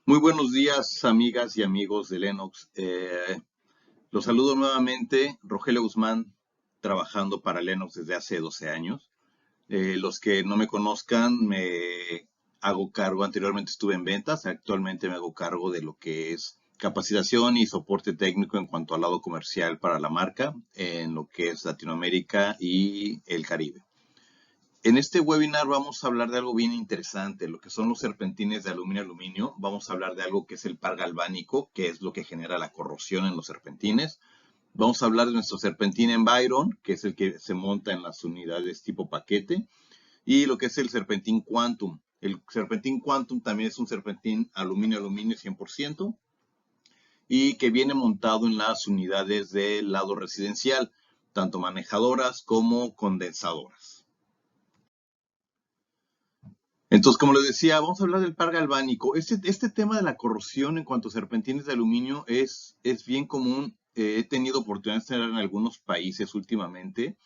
Muy buenos días, amigas y amigos de Lennox. Los saludo nuevamente, Rogelio Guzmán, trabajando para Lennox desde hace 12 años. Los que no me conozcan, me hago cargo, anteriormente estuve en ventas, actualmente me hago cargo de lo que es capacitación y soporte técnico en cuanto al lado comercial para la marca, en lo que es Latinoamérica y el Caribe. En este webinar vamos a hablar de algo bien interesante, lo que son los serpentines de aluminio. Vamos a hablar de algo que es el par galvánico, que es lo que genera la corrosión en los serpentines. Vamos a hablar de nuestro serpentín Environ, que es el que se monta en las unidades tipo paquete. Y lo que es el serpentín Quantum. El serpentín Quantum también es un serpentín aluminio 100%. Y que viene montado en las unidades del lado residencial, tanto manejadoras como condensadoras. Entonces, como les decía, vamos a hablar del par galvánico. Este tema de la corrosión en cuanto a serpentines de aluminio es bien común. He tenido oportunidad de estar en algunos países últimamente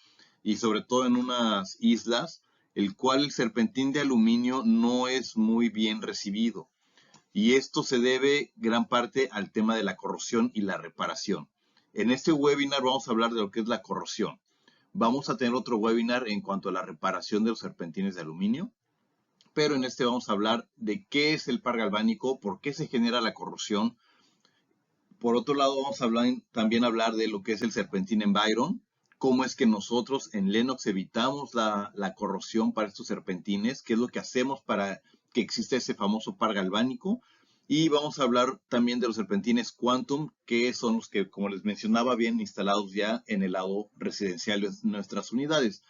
y sobre todo en unas islas, el cual el serpentín de aluminio no es muy bien recibido. Y esto se debe gran parte al tema de la corrosión y la reparación. En este webinar vamos a hablar de lo que es la corrosión. Vamos a tener otro webinar en cuanto a la reparación de los serpentines de aluminio, pero en este vamos a hablar de qué es el par galvánico, por qué se genera la corrosión. Por otro lado, vamos a también hablar de lo que es el serpentín Environ, cómo es que nosotros en Lennox evitamos la corrosión para estos serpentines, qué es lo que hacemos para que exista ese famoso par galvánico. Y vamos a hablar también de los serpentines Quantum, que son los que, como les mencionaba, vienen instalados ya en el lado residencial de nuestras unidades.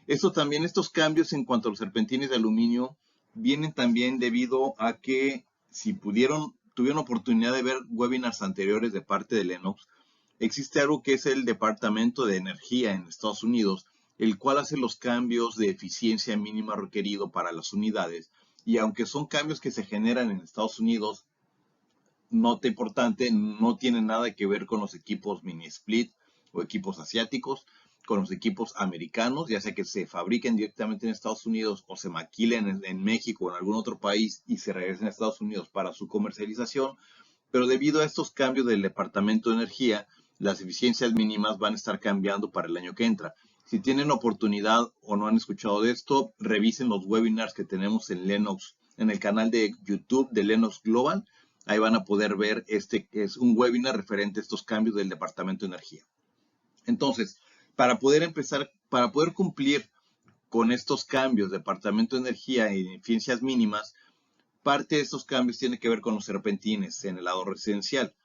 Estos cambios en cuanto a los serpentines de aluminio vienen también debido a que si tuvieron oportunidad de ver webinars anteriores de parte de Lennox, existe algo que es el Departamento de Energía en Estados Unidos, el cual hace los cambios de eficiencia mínima requerido para las unidades. Y aunque son cambios que se generan en Estados Unidos, nota importante, no tiene nada que ver con los equipos mini split o equipos asiáticos, con los equipos americanos, ya sea que se fabriquen directamente en Estados Unidos o se maquilen en México o en algún otro país y se regresen a Estados Unidos para su comercialización. Pero debido a estos cambios del Departamento de Energía, las eficiencias mínimas van a estar cambiando para el año que entra. Si tienen oportunidad o no han escuchado de esto, revisen los webinars que tenemos en Lennox, en el canal de YouTube de Lennox Global. Ahí van a poder ver que es un webinar referente a estos cambios del Departamento de Energía. Entonces, para poder cumplir con estos cambios, Departamento de Energía y eficiencias mínimas, parte de estos cambios tiene que ver con los serpentines en el lado residencial.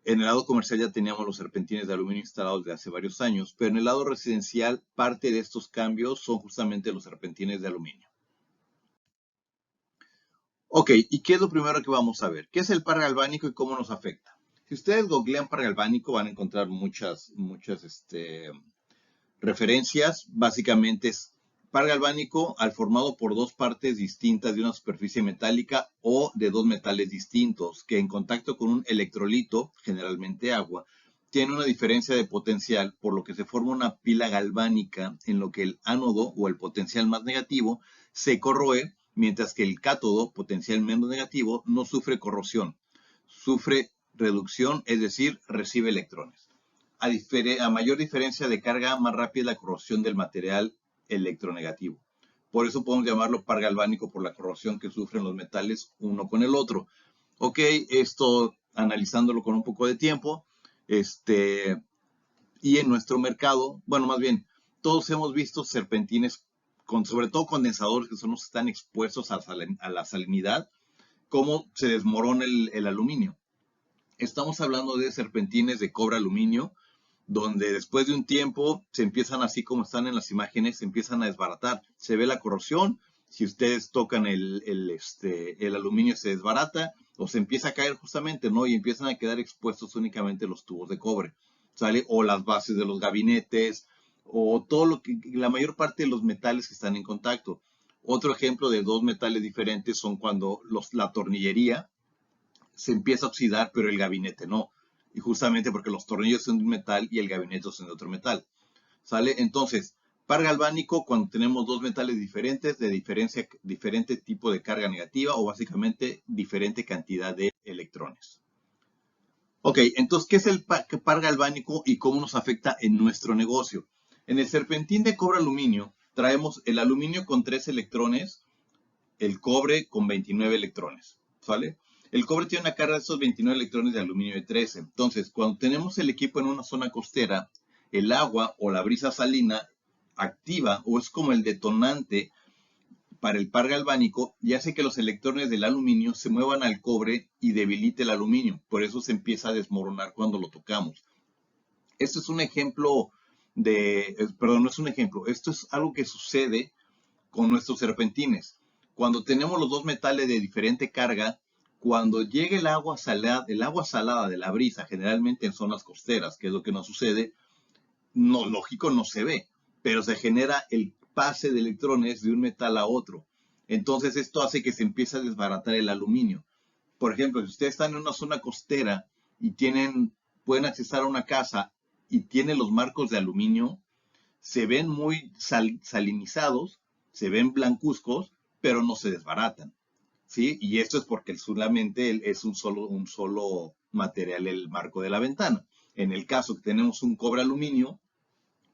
En el lado comercial ya teníamos los serpentines de aluminio instalados desde hace varios años, pero en el lado residencial parte de estos cambios son justamente los serpentines de aluminio. Ok, ¿y qué es lo primero que vamos a ver? ¿Qué es el par galvánico y cómo nos afecta? Si ustedes googlean par galvánico van a encontrar muchas referencias. Básicamente es par galvánico al formado por dos partes distintas de una superficie metálica o de dos metales distintos que en contacto con un electrolito, generalmente agua, tiene una diferencia de potencial, por lo que se forma una pila galvánica en lo que el ánodo o el potencial más negativo se corroe, mientras que el cátodo, potencial menos negativo, no sufre corrosión, sufre reducción, es decir, recibe electrones. A mayor diferencia de carga, más rápida es la corrosión del material electronegativo. Por eso podemos llamarlo par galvánico, por la corrosión que sufren los metales uno con el otro. Ok, esto analizándolo con un poco de tiempo, y en nuestro mercado, bueno, más bien, todos hemos visto serpentines, sobre todo condensadores, que son los que están expuestos a la salinidad, cómo se desmorona el aluminio. Estamos hablando de serpentines de cobre aluminio, donde después de un tiempo se empiezan, así como están en las imágenes, se empiezan a desbaratar. Se ve la corrosión, si ustedes tocan el aluminio se desbarata o se empieza a caer justamente, ¿no? Y empiezan a quedar expuestos únicamente los tubos de cobre, ¿sale? O las bases de los gabinetes, o la mayor parte de los metales que están en contacto. Otro ejemplo de dos metales diferentes son cuando la tornillería se empieza a oxidar, pero el gabinete no. Y justamente porque los tornillos son de un metal y el gabinete son de otro metal. ¿Sale? Entonces, Par galvánico cuando tenemos dos metales diferentes de diferente tipo de carga negativa o básicamente diferente cantidad de electrones. Ok, entonces, ¿qué es el par galvánico y cómo nos afecta en nuestro negocio? En el serpentín de cobre aluminio traemos el aluminio con 3 electrones, el cobre con 29 electrones, ¿sale? El cobre tiene una carga de esos 29 electrones de aluminio de 13. Entonces, cuando tenemos el equipo en una zona costera, el agua o la brisa salina activa o es como el detonante para el par galvánico y hace que los electrones del aluminio se muevan al cobre y debilite el aluminio. Por eso se empieza a desmoronar cuando lo tocamos. Esto es un ejemplo perdón, no es un ejemplo, esto es algo que sucede con nuestros serpentines. Cuando tenemos los dos metales de diferente carga, cuando llega el agua salada de la brisa, generalmente en zonas costeras, que es lo que nos sucede, no, lógico no se ve, pero se genera el pase de electrones de un metal a otro. Entonces esto hace que se empiece a desbaratar el aluminio. Por ejemplo, si ustedes están en una zona costera y pueden accesar a una casa y tienen los marcos de aluminio, se ven muy salinizados, se ven blancuzcos, pero no se desbaratan, ¿sí? Y esto es porque solamente es un solo material el marco de la ventana. En el caso que tenemos un cobre aluminio,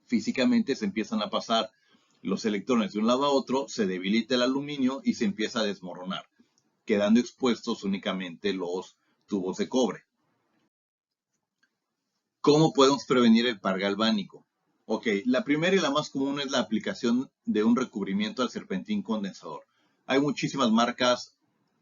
físicamente se empiezan a pasar los electrones de un lado a otro, se debilita el aluminio y se empieza a desmoronar, quedando expuestos únicamente los tubos de cobre. ¿Cómo podemos prevenir el par galvánico? Ok, la primera y la más común es la aplicación de un recubrimiento al serpentín condensador. Hay muchísimas marcas.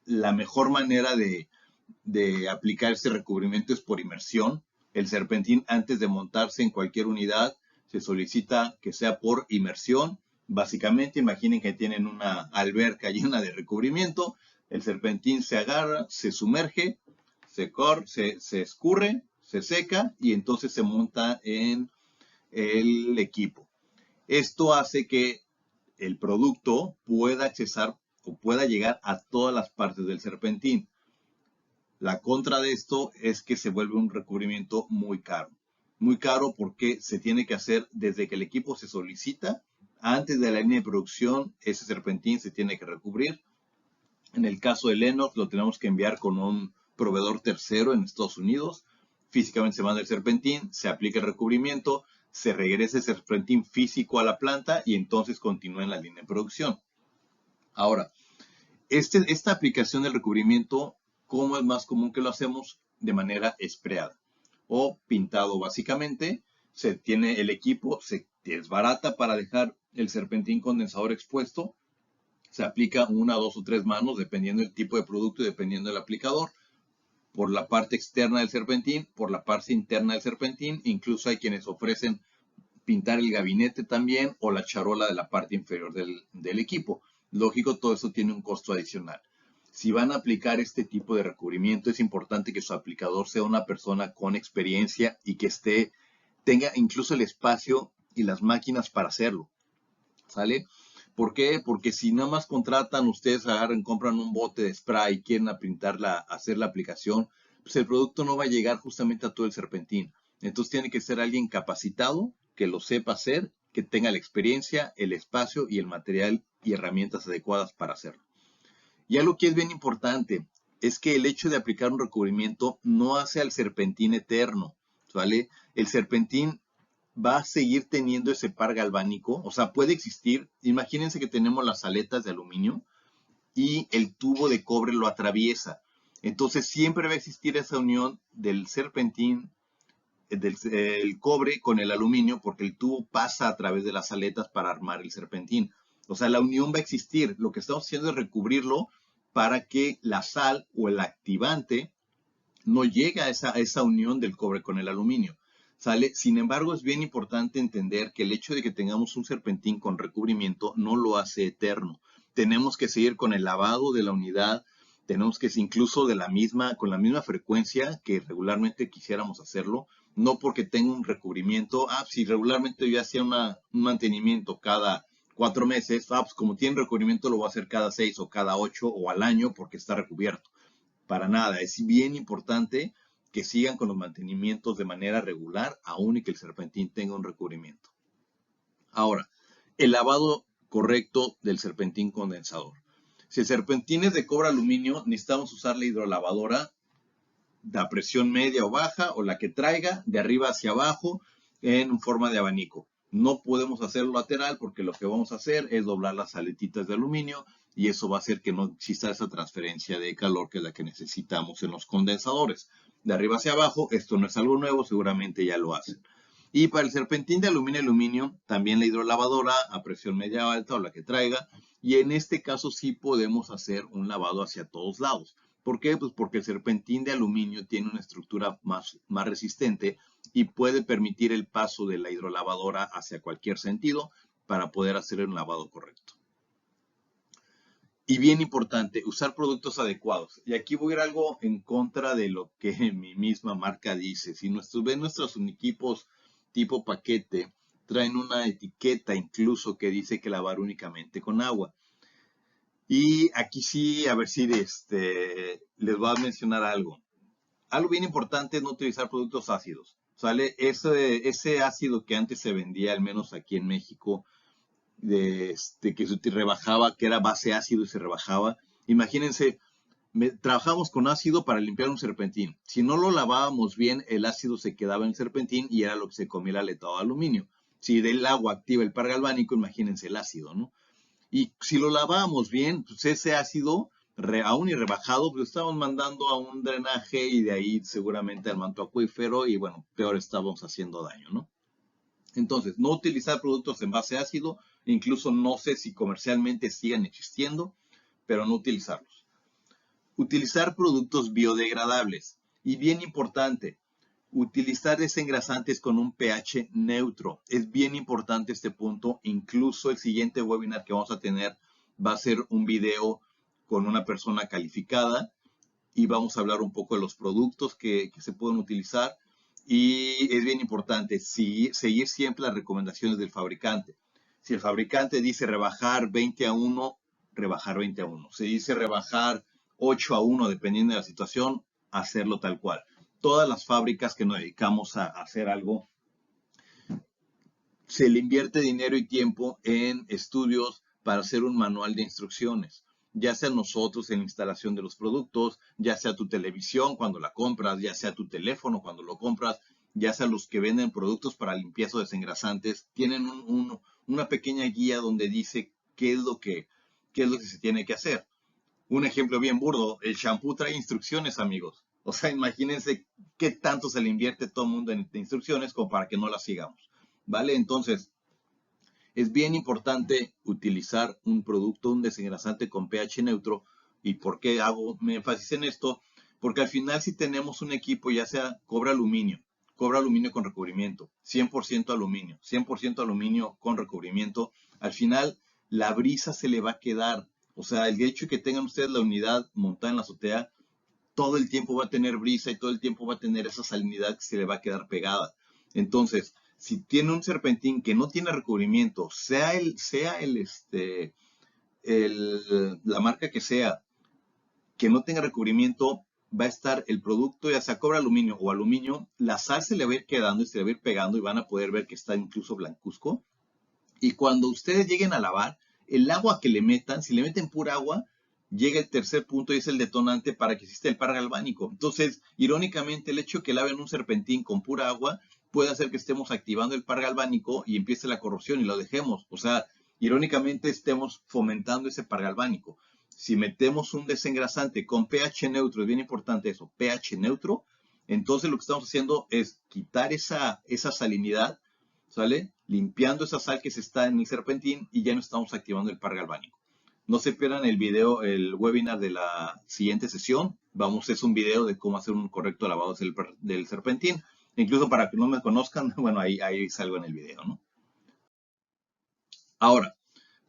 La mejor manera de aplicar este recubrimiento es por inmersión. El serpentín, antes de montarse en cualquier unidad, se solicita que sea por inmersión. Básicamente, imaginen que tienen una alberca llena de recubrimiento. El serpentín se agarra, se sumerge, se escurre, se seca y entonces se monta en el equipo. Esto hace que el producto pueda accesar o pueda llegar a todas las partes del serpentín. La contra de esto es que se vuelve un recubrimiento muy caro. Muy caro porque se tiene que hacer desde que el equipo se solicita. Antes de la línea de producción, ese serpentín se tiene que recubrir. En el caso de Lennox, lo tenemos que enviar con un proveedor tercero en Estados Unidos. Físicamente se manda el serpentín, se aplica el recubrimiento, se regresa el serpentín físico a la planta y entonces continúa en la línea de producción. Ahora, esta aplicación del recubrimiento, ¿cómo es más común que lo hacemos? De manera sprayada o pintado básicamente. Se tiene el equipo, se desbarata para dejar el serpentín condensador expuesto. Se aplica una, dos o tres manos, dependiendo del tipo de producto y dependiendo del aplicador, por la parte externa del serpentín, por la parte interna del serpentín. Incluso hay quienes ofrecen pintar el gabinete también o la charola de la parte inferior del equipo. Lógico, todo eso tiene un costo adicional. Si van a aplicar este tipo de recubrimiento, es importante que su aplicador sea una persona con experiencia y que tenga incluso el espacio y las máquinas para hacerlo. ¿Sale? ¿Por qué? Porque si nada más contratan, ustedes agarran, compran un bote de spray y quieren hacer la aplicación, pues el producto no va a llegar justamente a todo el serpentín. Entonces tiene que ser alguien capacitado, que lo sepa hacer, que tenga la experiencia, el espacio y el material y herramientas adecuadas para hacerlo. Y algo que es bien importante es que el hecho de aplicar un recubrimiento no hace al serpentín eterno, ¿vale? El serpentín va a seguir teniendo ese par galvánico, o sea, puede existir. Imagínense que tenemos las aletas de aluminio y el tubo de cobre lo atraviesa. Entonces siempre va a existir esa unión del serpentín, del cobre con el aluminio, porque el tubo pasa a través de las aletas para armar el serpentín. O sea, la unión va a existir. Lo que estamos haciendo es recubrirlo para que la sal o el activante no llegue a esa unión del cobre con el aluminio. ¿Sale? Sin embargo, es bien importante entender que el hecho de que tengamos un serpentín con recubrimiento no lo hace eterno. Tenemos que seguir con el lavado de la unidad, tenemos que incluso con la misma frecuencia que regularmente quisiéramos hacerlo, no porque tenga un recubrimiento. Si regularmente yo hacía un mantenimiento cada 4 meses, pues como tiene recubrimiento lo voy a hacer cada 6 o cada 8 o al año porque está recubierto. Para nada, es bien importante que sigan con los mantenimientos de manera regular, aun y que el serpentín tenga un recubrimiento. Ahora, el lavado correcto del serpentín condensador. Si el serpentín es de cobre aluminio, necesitamos usar la hidrolavadora de presión media o baja, o la que traiga de arriba hacia abajo en forma de abanico. No podemos hacerlo lateral porque lo que vamos a hacer es doblar las aletitas de aluminio y eso va a hacer que no exista esa transferencia de calor que es la que necesitamos en los condensadores. De arriba hacia abajo, esto no es algo nuevo, seguramente ya lo hacen. Y para el serpentín de aluminio, también la hidrolavadora a presión media o alta o la que traiga. Y en este caso sí podemos hacer un lavado hacia todos lados. ¿Por qué? Pues porque el serpentín de aluminio tiene una estructura más resistente y puede permitir el paso de la hidrolavadora hacia cualquier sentido para poder hacer un lavado correcto. Y bien importante, usar productos adecuados. Y aquí voy a ir algo en contra de lo que mi misma marca dice. Si ven nuestros equipos tipo paquete, traen una etiqueta incluso que dice que lavar únicamente con agua. Y aquí sí, a ver si les voy a mencionar algo. Algo bien importante es no utilizar productos ácidos. ¿Sale? Ese ácido que antes se vendía, al menos aquí en México, que se rebajaba, que era base ácido y se rebajaba. Imagínense, trabajamos con ácido para limpiar un serpentín. Si no lo lavábamos bien, el ácido se quedaba en el serpentín y era lo que se comía el aletado de aluminio. Si del agua activa el par galvánico, imagínense el ácido, ¿no? Y si lo lavábamos bien, pues ese ácido, aún y rebajado, pues estábamos mandando a un drenaje y de ahí seguramente al manto acuífero y bueno, peor estábamos haciendo daño, ¿no? Entonces, no utilizar productos en base ácido, incluso no sé si comercialmente sigan existiendo, pero no utilizarlos. Utilizar productos biodegradables. Y bien importante, utilizar desengrasantes con un pH neutro. Es bien importante este punto. Incluso el siguiente webinar que vamos a tener va a ser un video con una persona calificada y vamos a hablar un poco de los productos que se pueden utilizar. Y es bien importante seguir siempre las recomendaciones del fabricante. Si el fabricante dice rebajar 20:1, rebajar 20:1. Si dice rebajar 8:1, dependiendo de la situación, hacerlo tal cual. Todas las fábricas que nos dedicamos a hacer algo, se le invierte dinero y tiempo en estudios para hacer un manual de instrucciones. Ya sea nosotros en la instalación de los productos, ya sea tu televisión cuando la compras, ya sea tu teléfono cuando lo compras, ya sea los que venden productos para limpieza o desengrasantes, tienen una pequeña guía donde dice qué es lo que se tiene que hacer. Un ejemplo bien burdo, el shampoo trae instrucciones, amigos. O sea, imagínense qué tanto se le invierte todo el mundo en instrucciones como para que no las sigamos. ¿Vale? Entonces, es bien importante utilizar un producto, un desengrasante con pH neutro. ¿Y por qué hago énfasis en esto? Porque al final si tenemos un equipo, ya sea cobre aluminio con recubrimiento, 100% aluminio, 100% aluminio con recubrimiento, al final la brisa se le va a quedar. O sea, el hecho de que tengan ustedes la unidad montada en la azotea, todo el tiempo va a tener brisa y todo el tiempo va a tener esa salinidad que se le va a quedar pegada. Entonces, si tiene un serpentín que no tiene recubrimiento, la marca que no tenga recubrimiento, va a estar el producto, ya sea cobre aluminio o aluminio, la sal se le va a ir quedando y se le va a ir pegando y van a poder ver que está incluso blancuzco. Y cuando ustedes lleguen a lavar, el agua que le metan, si le meten pura agua, llega el tercer punto y es el detonante para que exista el par galvánico. Entonces, irónicamente, el hecho de que laven un serpentín con pura agua puede hacer que estemos activando el par galvánico y empiece la corrosión y lo dejemos. O sea, irónicamente estemos fomentando ese par galvánico. Si metemos un desengrasante con pH neutro, es bien importante eso, pH neutro, entonces lo que estamos haciendo es quitar esa salinidad, ¿sale? Limpiando esa sal que se está en el serpentín y ya no estamos activando el par galvánico. No se pierdan el video, el webinar de la siguiente sesión. Es un video de cómo hacer un correcto lavado del serpentín. Incluso para que no me conozcan, bueno, ahí salgo en el video, ¿no? Ahora,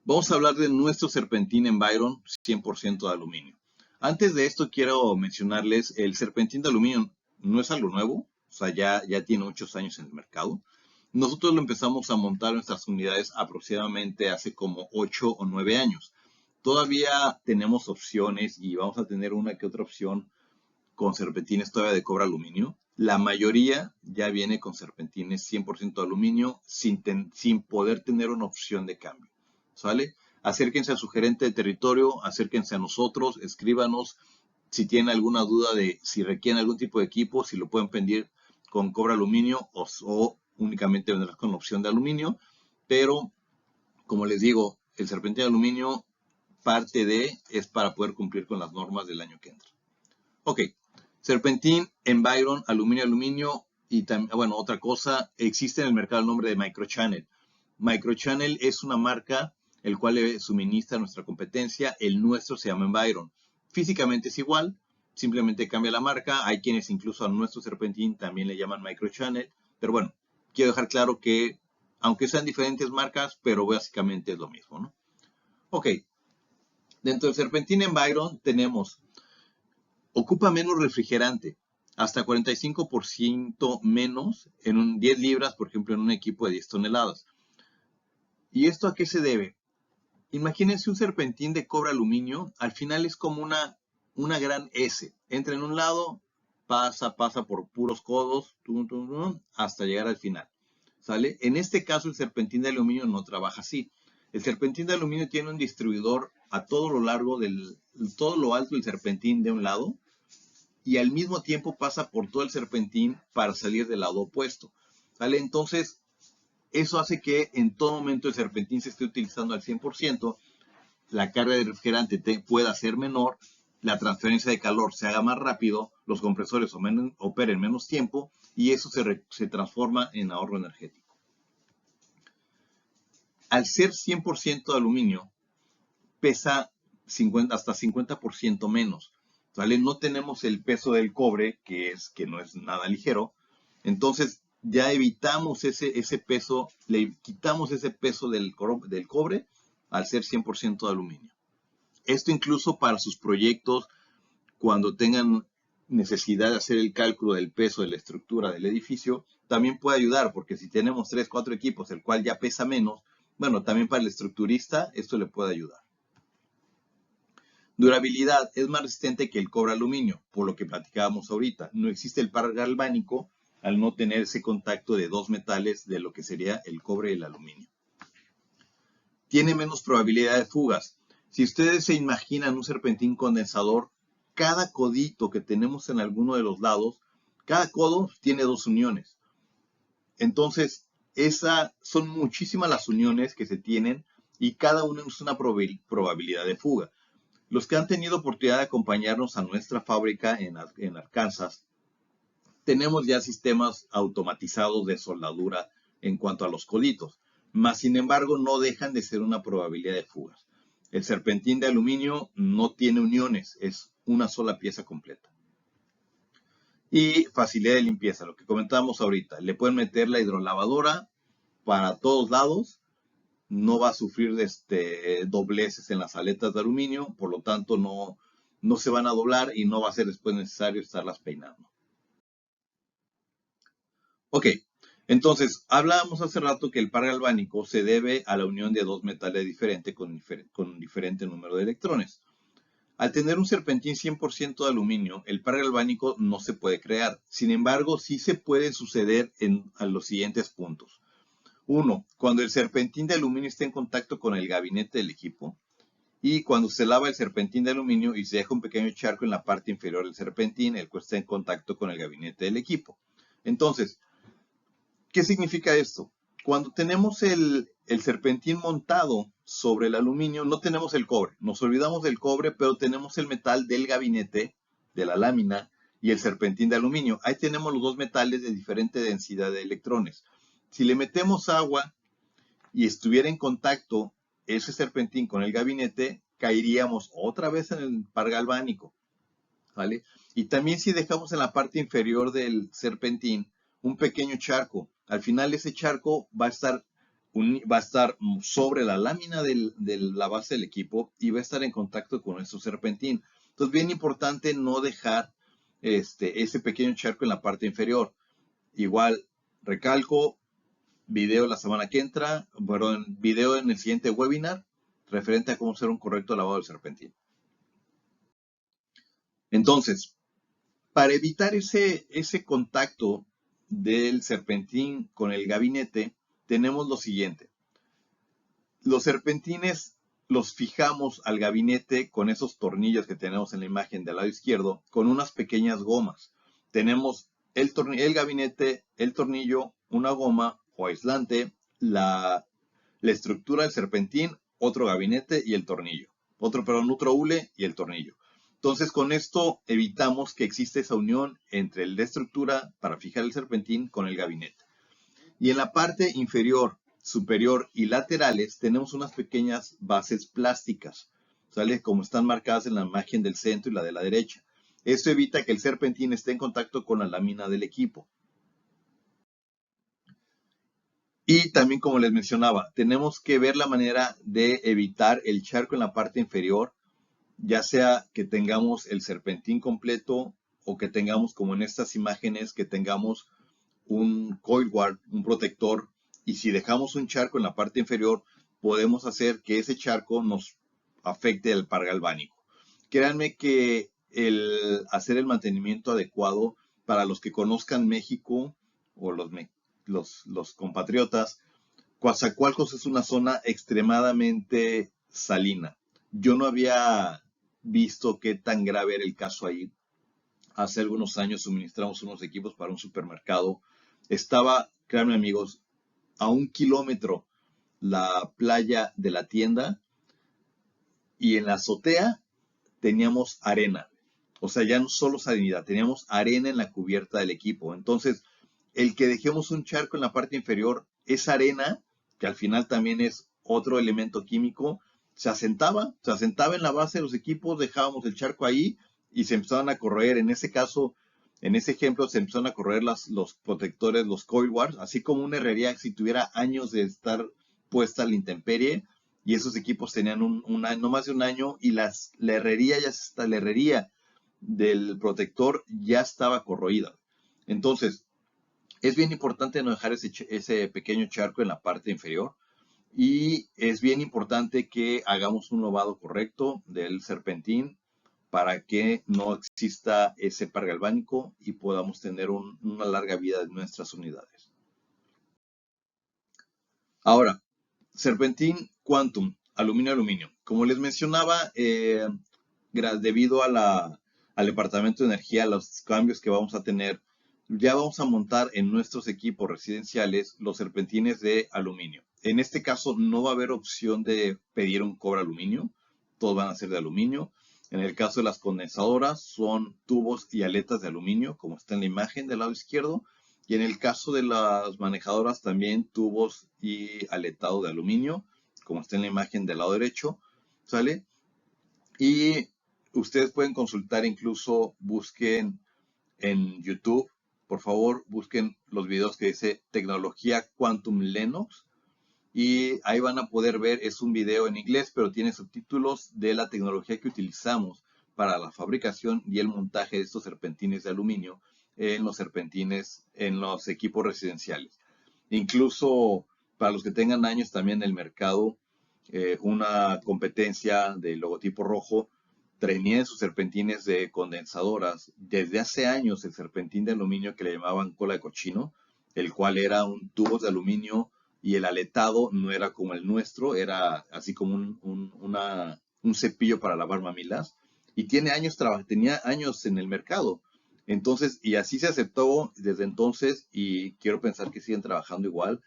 vamos a hablar de nuestro serpentín Environ 100% de aluminio. Antes de esto quiero mencionarles, el serpentín de aluminio no es algo nuevo, o sea, ya tiene muchos años en el mercado. Nosotros lo empezamos a montar en nuestras unidades aproximadamente hace como 8 o 9 años. Todavía tenemos opciones y vamos a tener una que otra opción con serpentines todavía de cobre aluminio. La mayoría ya viene con serpentines 100% de aluminio sin poder tener una opción de cambio. ¿Sale? Acérquense a su gerente de territorio, acérquense a nosotros, escríbanos si tienen alguna duda de si requieren algún tipo de equipo, si lo pueden pedir con cobre aluminio o únicamente vendrás con opción de aluminio. Pero, como les digo, el serpentín de aluminio parte de es para poder cumplir con las normas del año que entra. Ok, serpentín, Environ, aluminio y también, bueno, otra cosa, existe en el mercado el nombre de Microchannel. Microchannel es una marca el cual le suministra a nuestra competencia, el nuestro se llama Environ. Físicamente es igual, simplemente cambia la marca, hay quienes incluso a nuestro serpentín también le llaman Microchannel, pero bueno, quiero dejar claro que aunque sean diferentes marcas, pero básicamente es lo mismo, ¿no? Ok, dentro del serpentín Environ tenemos, ocupa menos refrigerante, hasta 45% menos en 10 libras, por ejemplo, en un equipo de 10 toneladas. ¿Y esto a qué se debe? Imagínense un serpentín de cobre aluminio, al final es como una gran S. Entra en un lado, pasa por puros codos, hasta llegar al final. ¿Sale? En este caso el serpentín de aluminio no trabaja así. El serpentín de aluminio tiene un distribuidor a todo lo largo todo lo alto del serpentín de un lado y al mismo tiempo pasa por todo el serpentín para salir del lado opuesto. ¿Sale? Entonces, eso hace que en todo momento el serpentín se esté utilizando al 100%, la carga de refrigerante pueda ser menor, la transferencia de calor se haga más rápido, los compresores operen menos tiempo y eso se transforma en ahorro energético. Al ser 100% de aluminio, pesa hasta 50% menos. ¿Vale? No tenemos el peso del cobre, que no es nada ligero. Entonces, ya evitamos ese peso, le quitamos ese peso del cobre al ser 100% de aluminio. Esto incluso para sus proyectos, cuando tengan necesidad de hacer el cálculo del peso de la estructura del edificio, también puede ayudar, porque si tenemos 3, 4 equipos, el cual ya pesa menos, bueno, también para el estructurista esto le puede ayudar. Durabilidad, es más resistente que el cobre aluminio, por lo que platicábamos ahorita. No existe el par galvánico al no tener ese contacto de dos metales de lo que sería el cobre y el aluminio. Tiene menos probabilidad de fugas. Si ustedes se imaginan un serpentín condensador, cada codito que tenemos en alguno de los lados, cada codo tiene 2 uniones. Entonces, son muchísimas las uniones que se tienen y cada una es una probabilidad de fuga. Los que han tenido oportunidad de acompañarnos a nuestra fábrica en Arkansas, tenemos ya sistemas automatizados de soldadura en cuanto a los coditos, mas sin embargo no dejan de ser una probabilidad de fugas. El serpentín de aluminio no tiene uniones, es una sola pieza completa. Y facilidad de limpieza, lo que comentábamos ahorita. Le pueden meter la hidrolavadora para todos lados, no va a sufrir dobleces en las aletas de aluminio, por lo tanto no se van a doblar y no va a ser después necesario estarlas peinando. Ok, entonces hablábamos hace rato que el par galvánico se debe a la unión de dos metales diferentes con un diferente número de electrones. Al tener un serpentín 100% de aluminio, el par galvánico no se puede crear. Sin embargo, sí se puede suceder a los siguientes puntos. 1. Cuando el serpentín de aluminio está en contacto con el gabinete del equipo y cuando se lava el serpentín de aluminio y se deja un pequeño charco en la parte inferior del serpentín, el cual está en contacto con el gabinete del equipo. Entonces, ¿qué significa esto? Cuando tenemos el serpentín montado sobre el aluminio, no tenemos el cobre. Nos olvidamos del cobre, pero tenemos el metal del gabinete, de la lámina, y el serpentín de aluminio. Ahí tenemos los dos metales de diferente densidad de electrones. Si le metemos agua y estuviera en contacto ese serpentín con el gabinete, caeríamos otra vez en el par galvánico, ¿vale? Y también si dejamos en la parte inferior del serpentín un pequeño charco, al final ese charco va a estar sobre la lámina de la base del equipo y va a estar en contacto con nuestro serpentín. Entonces, bien importante no dejar ese pequeño charco en la parte inferior. Igual, recalco, video la semana que entra, video en el siguiente webinar, referente a cómo hacer un correcto lavado del serpentín. Entonces, Para evitar ese contacto del serpentín con el gabinete, tenemos lo siguiente. Los serpentines los fijamos al gabinete con esos tornillos que tenemos en la imagen del lado izquierdo, con unas pequeñas gomas. Tenemos el gabinete, el tornillo, una goma o aislante, la estructura del serpentín, otro gabinete y el tornillo. Otro hule y el tornillo. Entonces, con esto evitamos que exista esa unión entre la estructura para fijar el serpentín con el gabinete. Y en la parte inferior, superior y laterales tenemos unas pequeñas bases plásticas, ¿sale? Como están marcadas en la imagen del centro y la de la derecha. Esto evita que el serpentín esté en contacto con la lámina del equipo. Y también, como les mencionaba, tenemos que ver la manera de evitar el charco en la parte inferior, ya sea que tengamos el serpentín completo o que tengamos, como en estas imágenes, que tengamos un coil guard, un protector, y si dejamos un charco en la parte inferior, podemos hacer que ese charco nos afecte al par galvánico. Créanme que el hacer el mantenimiento adecuado, para los que conozcan México o los compatriotas, Coatzacoalcos es una zona extremadamente salina. Yo no había visto qué tan grave era el caso ahí. Hace algunos años suministramos unos equipos para un supermercado. Estaba, créanme amigos, a 1 kilómetro la playa de la tienda y en la azotea teníamos arena. O sea, ya no solo salinidad, teníamos arena en la cubierta del equipo. Entonces, el que dejemos un charco en la parte inferior, esa arena, que al final también es otro elemento químico, se asentaba en la base de los equipos, dejábamos el charco ahí y se empezaban a corroer. En ese caso, en ese ejemplo, se empezaron a corroer los protectores, los coil guards, así como una herrería que si tuviera años de estar puesta a la intemperie, y esos equipos tenían no más de un año, y la herrería la herrería del protector ya estaba corroída. Entonces, es bien importante no dejar ese pequeño charco en la parte inferior, y es bien importante que hagamos un lavado correcto del serpentín para que no exista ese par galvánico y podamos tener una larga vida de nuestras unidades. Ahora, serpentín quantum, aluminio. Como les mencionaba, debido al departamento de energía, los cambios que vamos a tener, ya vamos a montar en nuestros equipos residenciales los serpentines de aluminio. En este caso no va a haber opción de pedir un cobre aluminio, todos van a ser de aluminio. En el caso de las condensadoras son tubos y aletas de aluminio, como está en la imagen del lado izquierdo. Y en el caso de las manejadoras también tubos y aletado de aluminio, como está en la imagen del lado derecho, ¿sale? Y ustedes pueden consultar, incluso busquen en YouTube, por favor, busquen los videos que dice Tecnología Quantum Lennox. Y ahí van a poder ver, es un video en inglés, pero tiene subtítulos de la tecnología que utilizamos para la fabricación y el montaje de estos serpentines de aluminio en los equipos residenciales. Incluso para los que tengan años también en el mercado, una competencia de logotipo rojo tenía sus serpentines de condensadoras. Desde hace años el serpentín de aluminio que le llamaban cola de cochino, el cual era un tubo de aluminio y el aletado no era como el nuestro, era así como un cepillo para lavar mamilas. Y tenía años en el mercado. Entonces, y así se aceptó desde entonces y quiero pensar que siguen trabajando igual.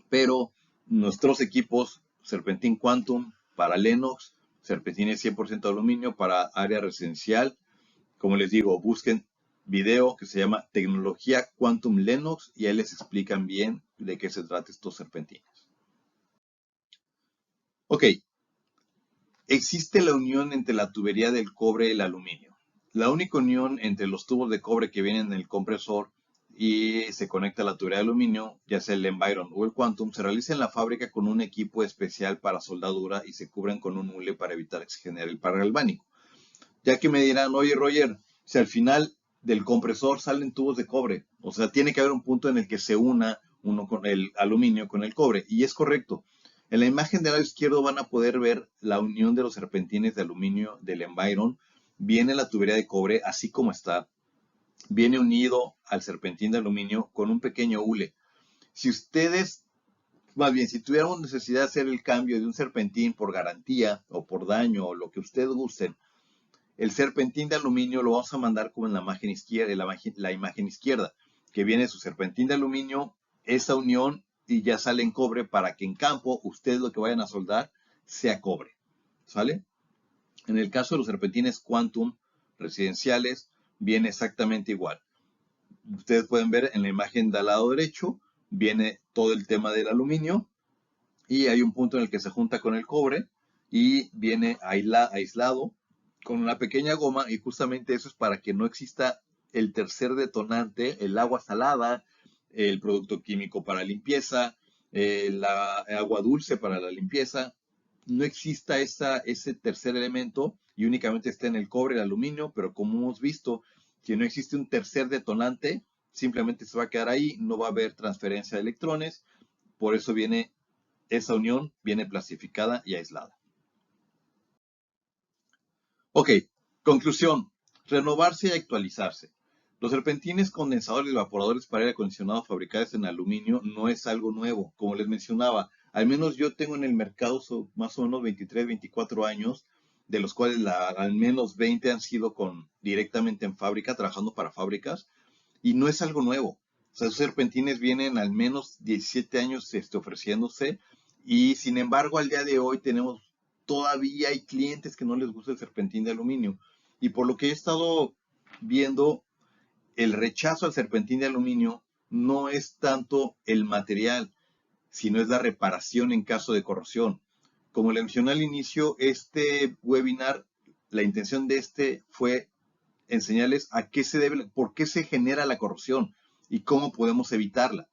Pero nuestros equipos, Serpentín Quantum para Lennox, Serpentín 100% de aluminio para área residencial. Como les digo, busquen video que se llama Tecnología Quantum Lennox y ahí les explican bien de qué se trata estos serpentines. Ok, existe la unión entre la tubería del cobre y el aluminio. La única unión entre los tubos de cobre que vienen en el compresor y se conecta a la tubería de aluminio, ya sea el Environ o el Quantum, se realiza en la fábrica con un equipo especial para soldadura y se cubren con un hule para evitar que se genere el par galvánico. Ya que me dirán, oye Roger, si al final del compresor salen tubos de cobre, o sea, tiene que haber un punto en el que se una uno con el aluminio con el cobre, y es correcto. En la imagen del lado izquierdo van a poder ver la unión de los serpentines de aluminio del Environ viene la tubería de cobre así como está, viene unido al serpentín de aluminio con un pequeño hule. Si ustedes, más bien, si tuviéramos necesidad de hacer el cambio de un serpentín por garantía o por daño o lo que ustedes gusten, el serpentín de aluminio lo vamos a mandar como en la imagen izquierda, la imagen izquierda, que viene su serpentín de aluminio, esa unión y ya sale en cobre para que en campo ustedes lo que vayan a soldar sea cobre. ¿Sale? En el caso de los serpentines Quantum residenciales, viene exactamente igual. Ustedes pueden ver en la imagen del lado derecho, viene todo el tema del aluminio y hay un punto en el que se junta con el cobre y viene aislado con una pequeña goma, y justamente eso es para que no exista el tercer detonante, el agua salada, el producto químico para limpieza, la agua dulce para la limpieza. No exista ese tercer elemento y únicamente esté en el cobre, el aluminio, pero como hemos visto, si no existe un tercer detonante, simplemente se va a quedar ahí, no va a haber transferencia de electrones, por eso esa unión viene plastificada y aislada. Ok, conclusión. Renovarse y actualizarse. Los serpentines, condensadores y evaporadores para aire acondicionado fabricados en aluminio no es algo nuevo. Como les mencionaba, al menos yo tengo en el mercado más o menos 23, 24 años, de los cuales al menos 20 han sido directamente en fábrica, trabajando para fábricas, y no es algo nuevo. O sea, esos serpentines vienen al menos 17 años ofreciéndose, y sin embargo al día de hoy todavía hay clientes que no les gusta el serpentín de aluminio. Y por lo que he estado viendo, el rechazo al serpentín de aluminio no es tanto el material, sino es la reparación en caso de corrosión. Como le mencioné al inicio, este webinar, la intención de fue enseñarles a qué se debe, por qué se genera la corrosión y cómo podemos evitarla.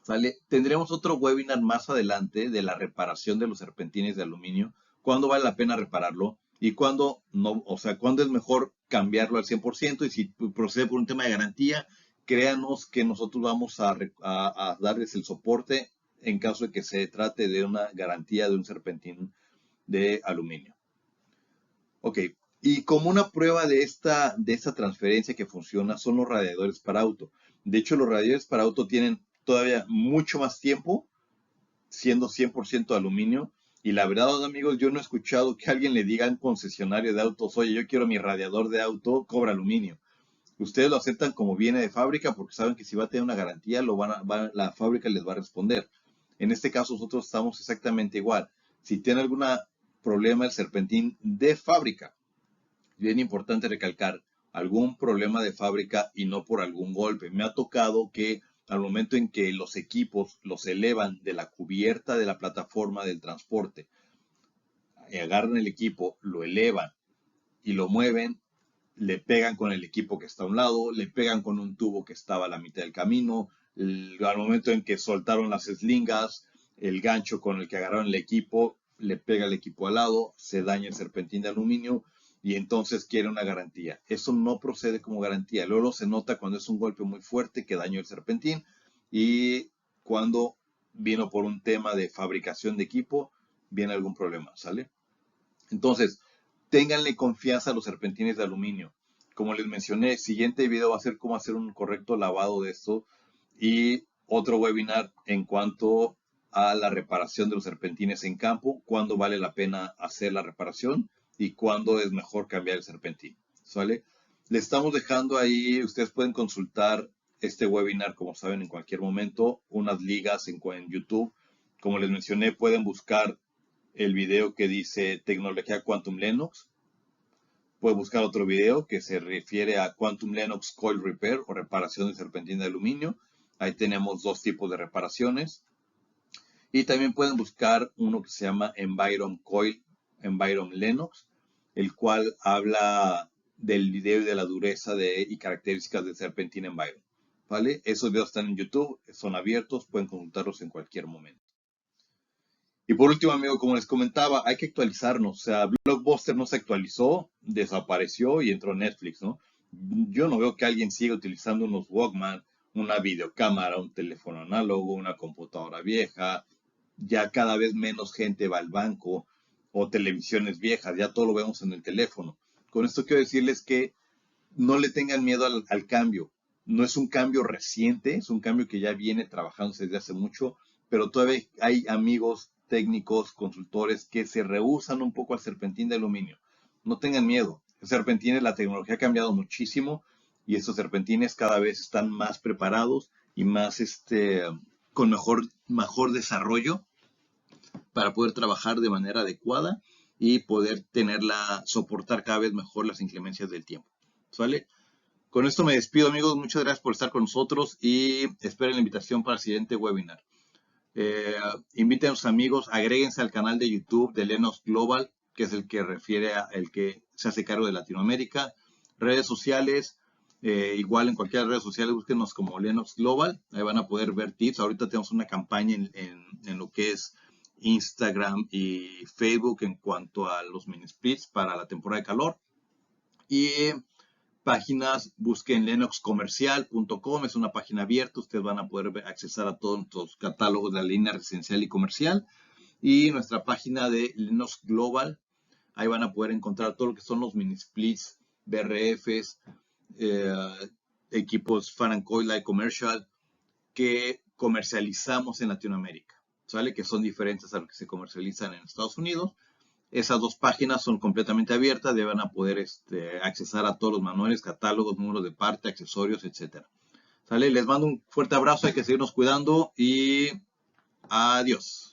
¿Sale? Tendremos otro webinar más adelante de la reparación de los serpentines de aluminio, cuándo vale la pena repararlo y cuándo no, o sea, cuándo es mejor cambiarlo al 100%, y si procede por un tema de garantía, créanos que nosotros vamos a darles el soporte en caso de que se trate de una garantía de un serpentín de aluminio. Ok, y como una prueba de esta transferencia que funciona son los radiadores para auto. De hecho, los radiadores para auto tienen todavía mucho más tiempo siendo 100% aluminio. Y la verdad, amigos, yo no he escuchado que alguien le diga a un concesionario de autos: oye, yo quiero mi radiador de auto, cobra aluminio. Ustedes lo aceptan como viene de fábrica porque saben que si va a tener una garantía, la fábrica les va a responder. En este caso, nosotros estamos exactamente igual. Si tiene algún problema el serpentín de fábrica, bien importante recalcar, algún problema de fábrica y no por algún golpe. Me ha tocado que al momento en que los equipos los elevan de la cubierta de la plataforma del transporte, agarran el equipo, lo elevan y lo mueven, le pegan con el equipo que está a un lado, le pegan con un tubo que estaba a la mitad del camino, al momento en que soltaron las eslingas, el gancho con el que agarraron el equipo, le pega el equipo al lado, se daña el serpentín de aluminio y entonces quiere una garantía. Eso no procede como garantía. Luego se nota cuando es un golpe muy fuerte que dañó el serpentín y cuando vino por un tema de fabricación de equipo, viene algún problema, ¿sale? Entonces, ténganle confianza a los serpentines de aluminio. Como les mencioné, el siguiente video va a ser cómo hacer un correcto lavado de esto y otro webinar en cuanto a la reparación de los serpentines en campo, cuándo vale la pena hacer la reparación y cuándo es mejor cambiar el serpentín. ¿Sale? Le estamos dejando ahí, ustedes pueden consultar este webinar, como saben, en cualquier momento, unas ligas en YouTube. Como les mencioné, pueden buscar el video que dice tecnología Quantum Lennox. Puede buscar otro video que se refiere a Quantum Lennox Coil Repair o reparación de serpentina de aluminio. Ahí tenemos dos tipos de reparaciones. Y también pueden buscar uno que se llama Environ Coil, Environ Lennox, el cual habla del video y de la dureza y características del serpentina Environ. ¿Vale? Esos videos están en YouTube, son abiertos, pueden consultarlos en cualquier momento. Y por último, amigo, como les comentaba, hay que actualizarnos. O sea, Blockbuster no se actualizó, desapareció y entró Netflix, ¿no? Yo no veo que alguien siga utilizando unos Walkman, una videocámara, un teléfono análogo, una computadora vieja. Ya cada vez menos gente va al banco o televisiones viejas, ya todo lo vemos en el teléfono. Con esto quiero decirles que no le tengan miedo al cambio. No es un cambio reciente, es un cambio que ya viene trabajándose desde hace mucho, pero todavía hay amigos técnicos, consultores que se rehúsan un poco al serpentín de aluminio. No tengan miedo. El serpentín, la tecnología ha cambiado muchísimo y estos serpentines cada vez están más preparados y más con mejor desarrollo para poder trabajar de manera adecuada y poder soportar cada vez mejor las inclemencias del tiempo. ¿Sale? Con esto me despido, amigos. Muchas gracias por estar con nosotros y esperen la invitación para el siguiente webinar. Inviten a sus amigos, agréguense al canal de YouTube de Lennox Global, que es el que refiere a el que se hace cargo de Latinoamérica. Redes sociales, igual en cualquier redes sociales, búsquenos como Lennox Global. Ahí van a poder ver tips. Ahorita tenemos una campaña en lo que es Instagram y Facebook en cuanto a los mini splits para la temporada de calor. Y páginas, busquen lennoxcomercial.com, es una página abierta, ustedes van a poder accesar a todos nuestros catálogos de la línea residencial y comercial. Y nuestra página de Lennox Global, ahí van a poder encontrar todo lo que son los mini splits, BRFs, equipos Fan and Coil Light Commercial que comercializamos en Latinoamérica, ¿sale? Que son diferentes a los que se comercializan en Estados Unidos. Esas dos páginas son completamente abiertas, van a poder accesar a todos los manuales, catálogos, números de parte, accesorios, etc. ¿Sale? Les mando un fuerte abrazo, hay que seguirnos cuidando y adiós.